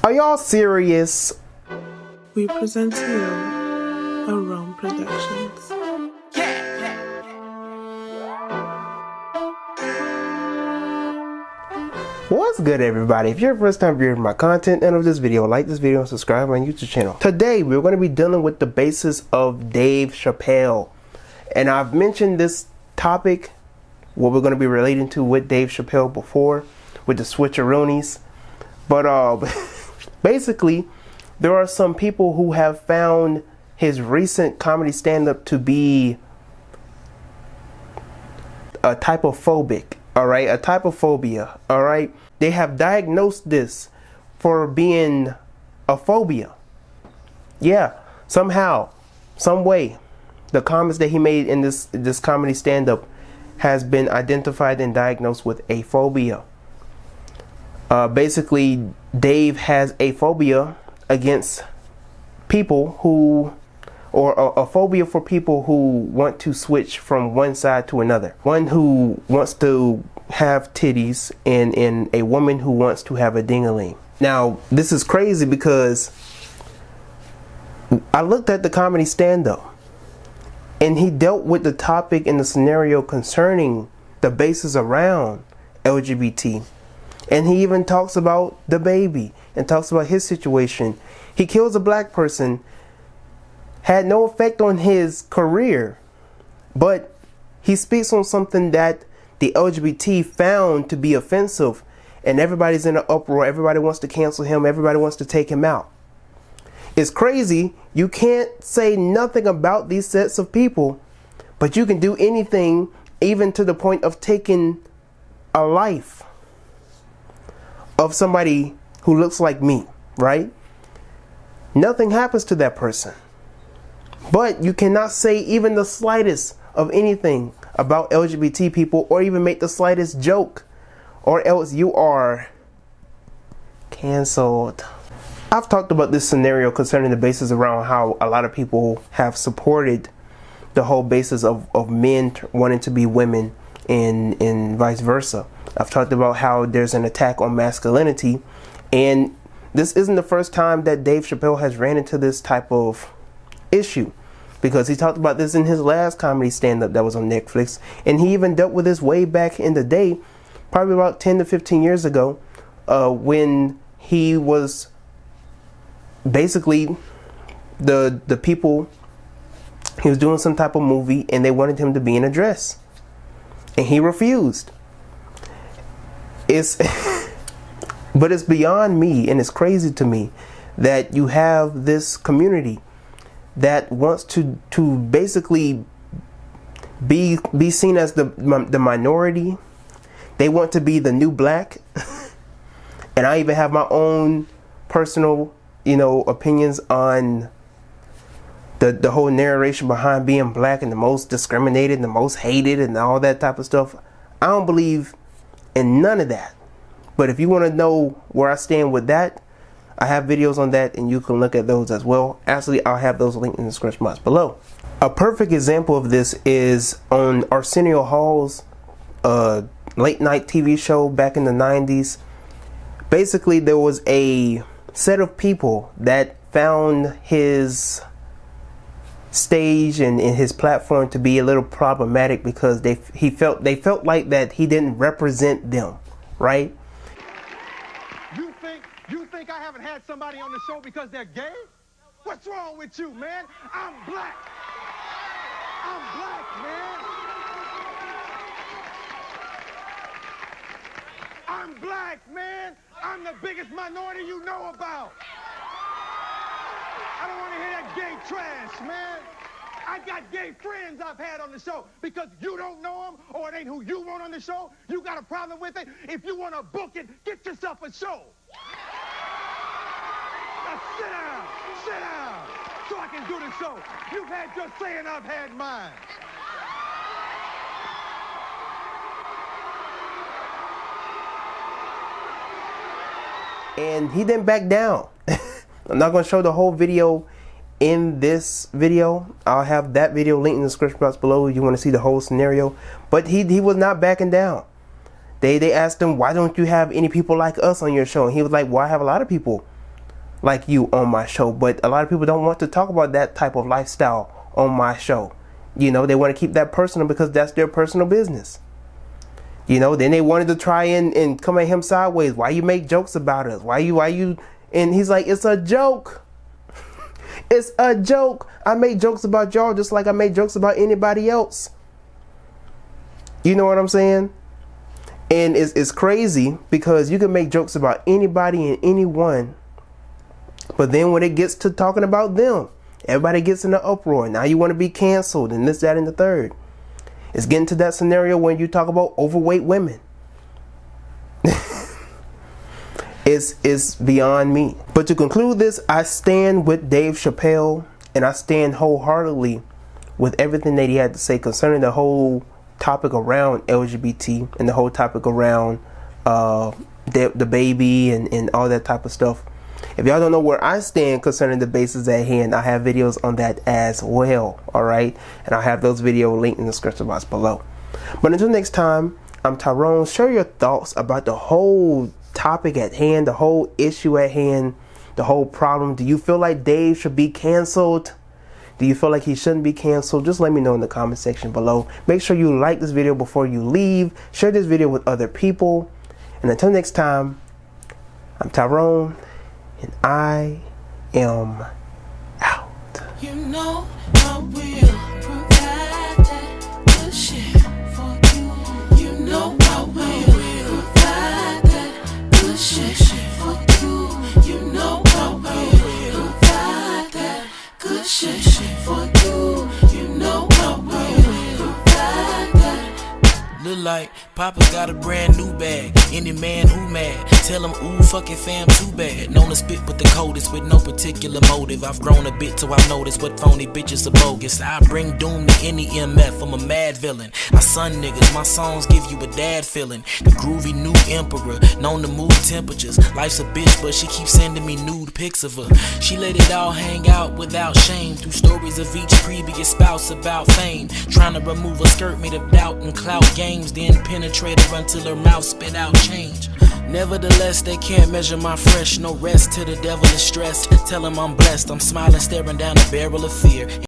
Are y'all serious? We present to you Arome Productions. What's good, everybody? If you're a first time viewer of my content and of this video, like this video and subscribe to my YouTube channel. Today we're going to be dealing with the basis of Dave Chapelle, and I've mentioned this topic, what we're going to be relating to with Dave Chapelle before, with the switcheroonies. But basically, there are some people who have found his recent comedy stand-up to be a type of phobic. Alright, a type of phobia. Alright, they have diagnosed this for being a phobia. Yeah, somehow, some way, the comments that he made in this comedy stand-up has been identified and diagnosed with a phobia. Basically, Dave has a phobia against people who, or a phobia for people who want to switch from one side to another. One who wants to have titties and a woman who wants to have a ding-a-ling. Now, this is crazy because I looked at the comedy stand-up and he dealt with the topic and the scenario concerning the basis around LGBT. And he even talks about the baby and talks about his situation. He kills a black person, had no effect on his career, but he speaks on something that the LGBT found to be offensive, and everybody's in an uproar. Everybody wants to cancel him. Everybody wants to take him out. It's crazy. You can't say nothing about these sets of people, but you can do anything, even to the point of taking a life of somebody who looks like me, right? Nothing happens to that person. But you cannot say even the slightest of anything about LGBT people, or even make the slightest joke, or else you are canceled. I've talked about this scenario concerning the basis around how a lot of people have supported the whole basis of men wanting to be women and vice versa. I've talked about how there's an attack on masculinity, and this isn't the first time that Dave Chapelle has ran into this type of issue, because he talked about this in his last comedy stand-up that was on Netflix, and he even dealt with this way back in the day, probably about 10 to 15 years ago, when he was basically the people, he was doing some type of movie and they wanted him to be in a dress and he refused. But it's beyond me, and it's crazy to me that you have this community that wants to basically be seen as the minority. They want to be the new black. And I even have my own personal, opinions on the whole narration behind being black and the most discriminated and the most hated and all that type of stuff. I don't believe in none of that. But if you want to know where I stand with that, I have videos on that and you can look at those as well. Actually, I'll have those linked in the description box below. A perfect example of this is on Arsenio Hall's late night TV show back in the 90s. Basically, there was a set of people that found his stage and his platform to be a little problematic because they felt like that he didn't represent them, right? You think I haven't had somebody on the show because they're gay? What's wrong with you, man? I'm black. I'm black, man. I'm black, man. I'm the biggest minority you know about. I don't want to hear that gay trash, man. I got gay friends I've had on the show. Because you don't know them, or it ain't who you want on the show, you got a problem with it. If you want to book it, get yourself a show. Now sit down, so I can do the show. You've had your say and I've had mine. And he didn't back down. I'm not going to show the whole video in this video. I'll have that video linked in the description box below if you want to see the whole scenario. But he was not backing down. They asked him, why don't you have any people like us on your show? And he was like, well, I have a lot of people like you on my show, but a lot of people don't want to talk about that type of lifestyle on my show. You know, they want to keep that personal because that's their personal business. You know, then they wanted to try and come at him sideways. Why you make jokes about us? Why you? And he's like, it's a joke. It's a joke. I make jokes about y'all just like I make jokes about anybody else. You know what I'm saying? And it's crazy because you can make jokes about anybody and anyone, but then when it gets to talking about them, everybody gets in an uproar. Now you want to be canceled and this, that, and the third. It's getting to that scenario when you talk about overweight women. It's beyond me. But to conclude this, I stand with Dave Chapelle, and I stand wholeheartedly with everything that he had to say concerning the whole topic around LGBT and the whole topic around the baby and all that type of stuff. If y'all don't know where I stand concerning the bases at hand, I have videos on that as well. Alright, and I'll have those videos linked in the description box below. But until next time, I'm Tyrone. Share your thoughts about the whole topic at hand, the whole issue at hand, the whole problem. Do you feel like Dave should be canceled? Do you feel like he shouldn't be canceled? Just let me know in the comment section below. Make sure you like this video before you leave. Share this video with other people. And until next time, I'm Tyrone, and I am out. You know I will provide that good shit for you. You know I will provide that good shit for you. You know I will provide that good shit for you. You know I will provide that. Look like Papa got a brand new bag. Any man who mad, tell him ooh fucking fam too bad. Known to spit with the coldest with no particular motive. I've grown a bit till I've noticed what phony bitches are bogus. I bring doom to any MF, I'm a mad villain. I son niggas, my songs give you a dad feeling. The groovy new emperor, known to move temperatures. Life's a bitch but she keeps sending me nude pics of her. She let it all hang out without shame, through stories of each previous spouse about fame. Trying to remove a skirt made of doubt and clout games, then penetrate her until her mouth spit out change. Nevertheless, they can't measure my fresh. No rest till the devil is stressed. Tell him I'm blessed. I'm smiling, staring down a barrel of fear.